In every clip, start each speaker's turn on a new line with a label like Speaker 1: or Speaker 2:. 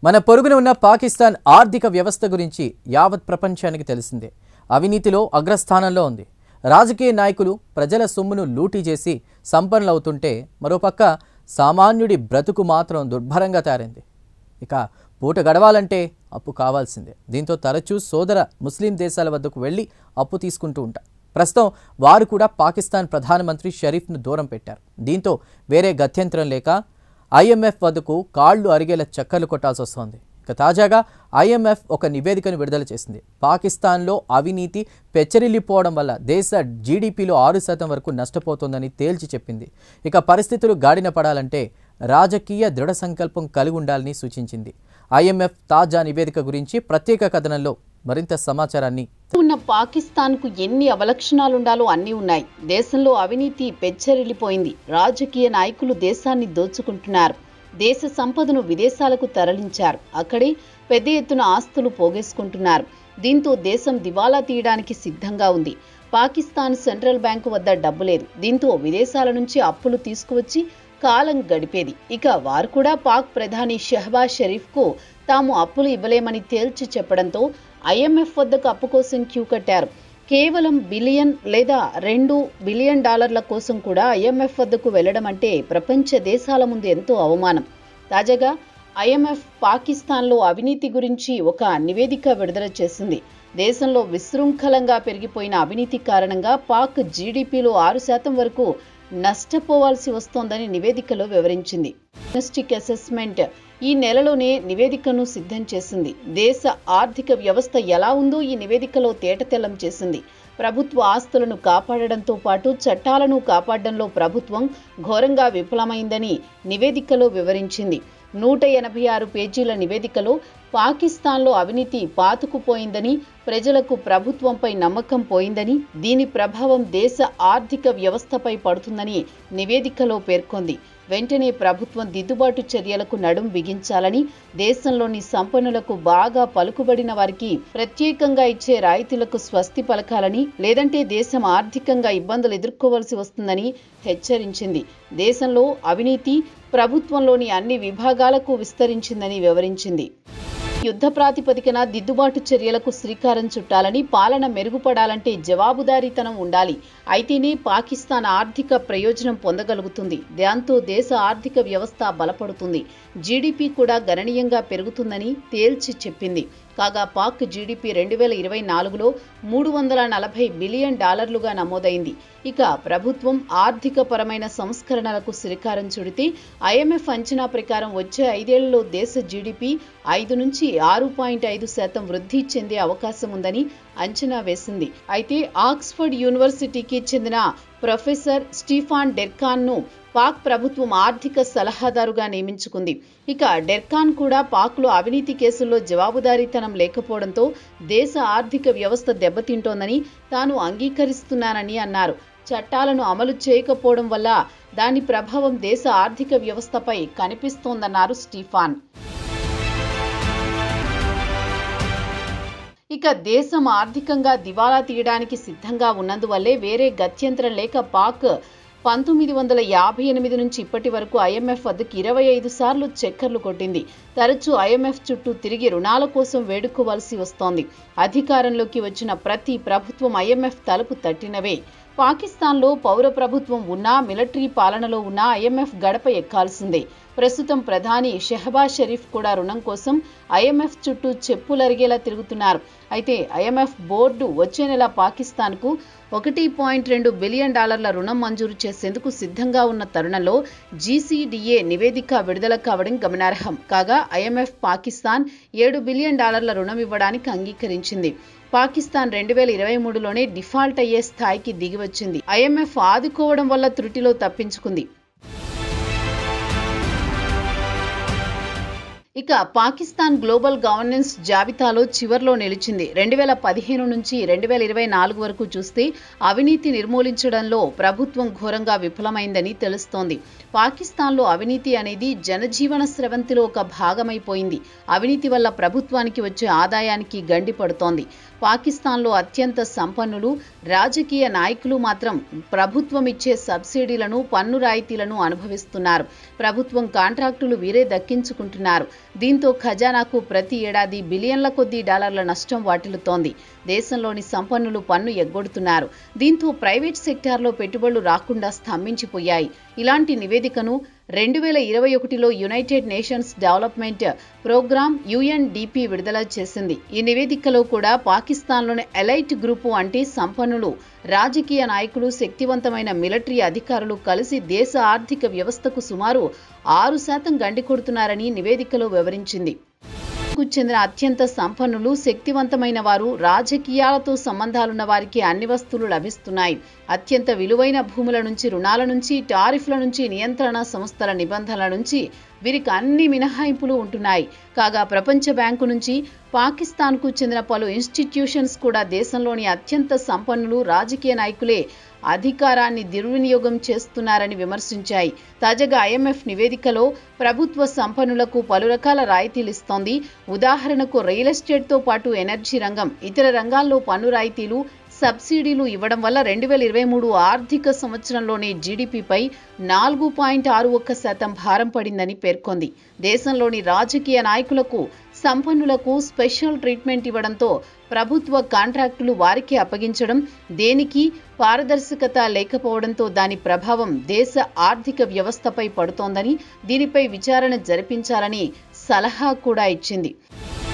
Speaker 1: మన పొరుగున ఉన్న పాకిస్తాన్ ఆర్థిక వ్యవస్థ గురించి యావత్ ప్రపంచానికి తెలిసిందే. అవినీతిలో అగ్రస్థానంలో ఉంది. రాజకీయ నాయకులు ప్రజల సొమ్మును లూటీ చేసి సంపన్నులవుతుంటే మరోపక్క సామాన్యుడి బ్రతుకు మాత్రం దుర్భరంగా తయారైంది. ఇక పూట గడవాలంటే అప్పు కావాల్సిందే. దీంతో తరచూ సోదర ముస్లిం దేశాల వద్దకు వెళ్ళి అప్పు తీసుకుంటూ ఉంటారు. ప్రస్తుతం వారు కూడా పాకిస్తాన్ ప్రధానమంత్రి షరీఫ్ను దూరం పెట్టారు. దీంతో వేరే గత్యంతరం లేక ఐఎంఎఫ్ వద్దకు కాళ్లు అరిగేలా చక్కర్లు కొట్టాల్సి వస్తోంది. ఇక తాజాగా ఐఎంఎఫ్ ఒక నివేదికను విడుదల చేసింది. పాకిస్తాన్లో అవినీతి పెచ్చరిల్లిపోవడం వల్ల దేశ జీడీపీలో 6% వరకు నష్టపోతోందని తేల్చి చెప్పింది. ఇక పరిస్థితులు గాడిన పడాలంటే రాజకీయ దృఢ సంకల్పం కలిగి ఉండాలని సూచించింది. ఐఎంఎఫ్ తాజా నివేదిక గురించి ప్రత్యేక కథనంలో మరింత సమాచారాన్ని
Speaker 2: ఉన్న పాకిస్తాన్కు ఎన్ని అవలక్షణాలుండాలో అన్నీ ఉన్నాయి. దేశంలో అవినీతి పెచ్చరిల్లిపోయింది. రాజకీయ నాయకులు దేశాన్ని దోచుకుంటున్నారు. దేశ సంపదను విదేశాలకు తరలించారు. అక్కడే పెద్ద ఎత్తున ఆస్తులు పోగేసుకుంటున్నారు. దీంతో దేశం దివాలా తీయడానికి సిద్ధంగా ఉంది. పాకిస్తాన్ సెంట్రల్ బ్యాంకు వద్ద డబ్బు లేదు. దీంతో విదేశాల నుంచి అప్పులు తీసుకువచ్చి కాలం గడిపేది. ఇక వారు కూడా పాక్ ప్రధాని షహబాజ్ షరీఫ్కు తాము అప్పులు ఇవ్వలేమని తేల్చి చెప్పడంతో ఐఎంఎఫ్ వద్దకు అప్పు కోసం క్యూ కట్టారు. కేవలం బిలియన్ లేదా $2 బిలియన్ కోసం కూడా ఐఎంఎఫ్ వద్దకు వెళ్లడం అంటే ప్రపంచ దేశాల ముందు ఎంతో అవమానం. తాజాగా ఐఎంఎఫ్ పాకిస్తాన్లో అవినీతి గురించి ఒక నివేదిక విడుదల చేసింది. దేశంలో విశృంఖలంగా పెరిగిపోయిన అవినీతి కారణంగా పాక్ జీడీపీలో 6% వరకు నష్టపోవాల్సి వస్తోందని నివేదికలో వివరించింది. డొమెస్టిక్ అసెస్మెంట్ ఈ నెలలోనే నివేదికను సిద్ధం చేసింది. దేశ ఆర్థిక వ్యవస్థ ఎలా ఉందో ఈ నివేదికలో తేటతెల్లం చేసింది. ప్రభుత్వ ఆస్తులను కాపాడడంతో పాటు చట్టాలను కాపాడడంలో ప్రభుత్వం ఘోరంగా విఫలమైందని నివేదికలో వివరించింది. 186 పేజీల నివేదికలో పాకిస్తాన్లో అవినీతి పాతుకుపోయిందని, ప్రజలకు ప్రభుత్వంపై నమ్మకం పోయిందని, దీని ప్రభావం దేశ ఆర్థిక వ్యవస్థపై పడుతుందని నివేదికలో పేర్కొంది. వెంటనే ప్రభుత్వం దిద్దుబాటు చర్యలకు నడుం బిగించాలని, దేశంలోని సంపన్నులకు బాగా పలుకుబడిన వారికి ప్రత్యేకంగా ఇచ్చే రాయితీలకు స్వస్తి పలకాలని, లేదంటే దేశం ఆర్థికంగా ఇబ్బందులు ఎదుర్కోవాల్సి వస్తుందని హెచ్చరించింది. దేశంలో అవినీతి ప్రభుత్వంలోని అన్ని విభాగాలకు విస్తరించిందని వివరించింది. యుద్ధ ప్రాతిపదికన దిద్దుబాటు చర్యలకు శ్రీకారం చుట్టాలని, పాలన మెరుగుపడాలంటే జవాబుదారీతనం ఉండాలి. అయితేనే పాకిస్తాన్ ఆర్థిక ప్రయోజనం పొందగలుగుతుంది. దాంతో దేశ ఆర్థిక వ్యవస్థ బలపడుతుంది. జీడీపీ కూడా గణనీయంగా పెరుగుతుందని తేల్చి చెప్పింది. కాగా పాక్ జీడీపీ 2024లో $340 బిలియన్ నమోదైంది. ఇక ప్రభుత్వం ఆర్థిక పరమైన సంస్కరణలకు శ్రీకారం చుడితే ఐఎంఎఫ్ అంచనా ప్రకారం వచ్చే 5 ఏళ్లలో దేశ జీడీపీ 5 నుంచి 6.5% వృద్ధి చెందే అవకాశం ఉందని అంచనా వేసింది. అయితే ఆక్స్ఫర్డ్ యూనివర్సిటీకి చెందిన ప్రొఫెసర్ స్టీఫాన్ డెర్కాన్ను పాక్ ప్రభుత్వం ఆర్థిక సలహాదారుగా నియమించుకుంది. ఇక డెర్కాన్ కూడా పాక్లో అవినీతి కేసుల్లో జవాబుదారీతనం లేకపోవడంతో దేశ ఆర్థిక వ్యవస్థ దెబ్బతింటోందని తాను అంగీకరిస్తున్నానని అన్నారు. చట్టాలను అమలు చేయకపోవడం వల్ల దాని ప్రభావం దేశ ఆర్థిక వ్యవస్థపై కనిపిస్తోందన్నారు స్టీఫాన్. ఇక దేశం ఆర్థికంగా దివాలా తీయడానికి సిద్ధంగా ఉన్నందువల్లే వేరే గత్యంతరం లేక పాక్ 1958 నుంచి ఇప్పటి వరకు ఐఎంఎఫ్ వద్దకు 25 సార్లు చక్కర్లు కొట్టింది. తరచూ ఐఎంఎఫ్ చుట్టూ తిరిగి రుణాల కోసం వేడుకోవాల్సి వస్తోంది. అధికారంలోకి వచ్చిన ప్రతి ప్రభుత్వం ఐఎంఎఫ్ తలుపు తట్టినవే. పాకిస్తాన్లో పౌర ప్రభుత్వం ఉన్నా, మిలిటరీ పాలనలో ఉన్నా ఐఎంఎఫ్ గడప ఎక్కాల్సిందే. ప్రస్తుతం ప్రధాని షహబాజ్ షరీఫ్ కూడా రుణం కోసం ఐఎంఎఫ్ చుట్టూ చెప్పులరిగేలా తిరుగుతున్నారు. అయితే ఐఎంఎఫ్ బోర్డు వచ్చే నెల పాకిస్తాన్కు $1.2 బిలియన్ రుణం మంజూరు చేసేందుకు సిద్ధంగా ఉన్న తరుణంలో జీసీడీఏ నివేదిక విడుదల కావడం గమనార్హం. కాగా ఐఎంఎఫ్ పాకిస్తాన్ $7 బిలియన్ రుణం ఇవ్వడానికి అంగీకరించింది. పాకిస్తాన్ 2023లోనే డిఫాల్ట్ అయ్యే స్థాయికి దిగివచ్చింది. ఐఎంఎఫ్ ఆదుకోవడం వల్ల త్రుటిలో తప్పించుకుంది. ఇక పాకిస్తాన్ గ్లోబల్ గవర్నెన్స్ జాబితాలో చివర్లో నిలిచింది. 2015 నుంచి 2024 వరకు చూస్తే అవినీతి నిర్మూలించడంలో ప్రభుత్వం ఘోరంగా విఫలమైందని తెలుస్తోంది. పాకిస్తాన్లో అవినీతి అనేది జనజీవన స్రవంతిలో ఒక భాగమైపోయింది. అవినీతి వల్ల ప్రభుత్వానికి వచ్చే ఆదాయానికి గండి పడుతోంది. పాకిస్తాన్లో అత్యంత సంపన్నులు, రాజకీయ నాయకులు మాత్రం ప్రభుత్వం ఇచ్చే సబ్సిడీలను, పన్ను రాయితీలను అనుభవిస్తున్నారు. ప్రభుత్వం కాంట్రాక్టులు వీరే దక్కించుకుంటున్నారు. దీంతో ఖజానాకు ప్రతి ఏడాది బిలియన్ల కొద్దీ డాలర్ల నష్టం వాటిల్లుతోంది. దేశంలోని సంపన్నులు పన్ను ఎగ్గొడుతున్నారు. దీంతో ప్రైవేట్ సెక్టార్లో పెట్టుబడులు రాకుండా స్తంభించిపోయాయి. ఇలాంటి నివేదికను 2021లో United Nations Development Programme UNDP విడుదల చేసింది. ఈ నివేదికలో కూడా పాకిస్తాన్లోని ఎలైట్ గ్రూపు అంటే సంపన్నులు, రాజకీయ నాయకులు, శక్తివంతమైన మిలిటరీ అధికారులు కలిసి దేశ ఆర్థిక వ్యవస్థకు సుమారు 6% గండి కొడుతున్నారని నివేదికలో వివరించింది. చెందిన అత్యంత సంపన్నులు, శక్తివంతమైన వారు, రాజకీయాలతో సంబంధాలున్న వారికి అన్ని వస్తువులు లభిస్తున్నాయి. అత్యంత విలువైన భూముల నుంచి, రుణాల నుంచి, టారిఫ్ల నుంచి, నియంత్రణ సంస్థల నిబంధనల నుంచి వీరికి అన్ని మినహాయింపులు ఉంటున్నాయి. కాగా ప్రపంచ బ్యాంకు నుంచి పాకిస్తాన్కు చెందిన పలు ఇన్స్టిట్యూషన్స్ కూడా దేశంలోని అత్యంత సంపన్నులు, రాజకీయ నాయకులే అధికారాన్ని దుర్వినియోగం చేస్తున్నారని విమర్శించాయి. తాజాగా IMF నివేదికలో ప్రభుత్వ సంపన్నులకు పలు రకాల రాయితీలు ఇస్తోంది. ఉదాహరణకు రియల్ ఎస్టేట్తో పాటు ఎనర్జీ రంగం, ఇతర రంగాల్లో పన్ను రాయితీలు, సబ్సిడీలు ఇవ్వడం వల్ల 2023 ఆర్థిక సంవత్సరంలోనే GDPపై 4.61% భారం పడిందని పేర్కొంది. దేశంలోని రాజకీయ నాయకులకు, సంపన్నులకు స్పెషల్ ట్రీట్మెంట్ ఇవ్వడంతో ప్రభుత్వ కాంట్రాక్టులు వారికి అప్పగించడం, దేనికి పారదర్శకత లేకపోవడంతో దాని ప్రభావం దేశ ఆర్థిక వ్యవస్థపై పడుతోందని, దీనిపై విచారణ జరిపించాలని సలహా కూడా ఇచ్చింది.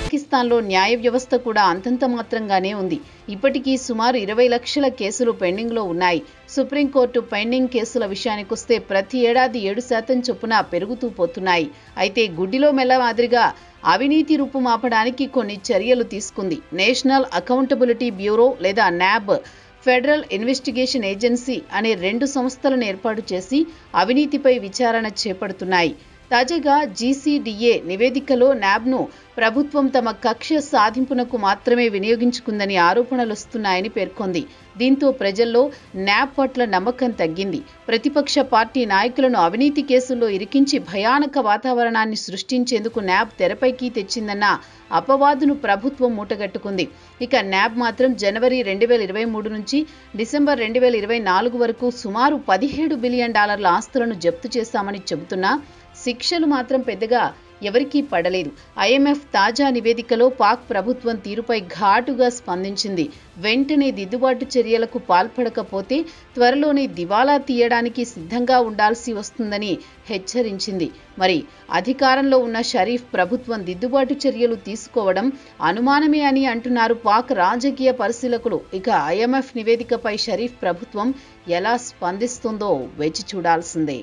Speaker 2: పాకిస్తాన్లో న్యాయ వ్యవస్థ కూడా అంతంత మాత్రంగానే ఉంది. ఇప్పటికీ సుమారు 20 లక్షల కేసులు పెండింగ్లో ఉన్నాయి. సుప్రీంకోర్టు పెండింగ్ కేసుల విషయానికొస్తే ప్రతి ఏడాది 7% చొప్పున పెరుగుతూ పోతున్నాయి. అయితే గుడ్డిలో మెల్ల మాదిరిగా అవినీతి రూపుమాపడానికి కొన్ని చర్యలు తీసుకుంది. నేషనల్ అకౌంటబిలిటీ బ్యూరో లేదా NAB, ఫెడరల్ ఇన్వెస్టిగేషన్ ఏజెన్సీ అనే 2 సంస్థలను ఏర్పాటు చేసి అవినీతిపై విచారణ చేపడుతున్నాయి. తాజాగా GCDA నివేదికలో NABను ప్రభుత్వం తమ కక్ష సాధింపునకు మాత్రమే వినియోగించుకుందని ఆరోపణలు వస్తున్నాయని పేర్కొంది. దీంతో ప్రజల్లో NAB పట్ల నమ్మకం తగ్గింది. ప్రతిపక్ష పార్టీ నాయకులను అవినీతి కేసుల్లో ఇరికించి భయానక వాతావరణాన్ని సృష్టించేందుకు NAB తెరపైకి తెచ్చిందన్న అపవాదును ప్రభుత్వం మూటగట్టుకుంది. ఇక NAB మాత్రం జనవరి 2023 నుంచి డిసెంబర్ 2024 వరకు సుమారు $17 బిలియన్ ఆస్తులను జప్తు చేశామని చెబుతున్నా శిక్షలు మాత్రం పెద్దగా ఎవరికీ పడలేదు. IMF తాజా నివేదికలో పాక్ ప్రభుత్వం తీరుపై ఘాటుగా స్పందించింది. వెంటనే దిద్దుబాటు చర్యలకు పాల్పడకపోతే త్వరలోనే దివాలా తీయడానికి సిద్ధంగా ఉండాల్సి వస్తుందని హెచ్చరించింది. మరి అధికారంలో ఉన్న షరీఫ్ ప్రభుత్వం దిద్దుబాటు చర్యలు తీసుకోవడం అనుమానమే అని అంటున్నారు పాక్ రాజకీయ పరిశీలకులు. ఇక IMF నివేదికపై షరీఫ్ ప్రభుత్వం ఎలా స్పందిస్తుందో వేచి చూడాల్సిందే.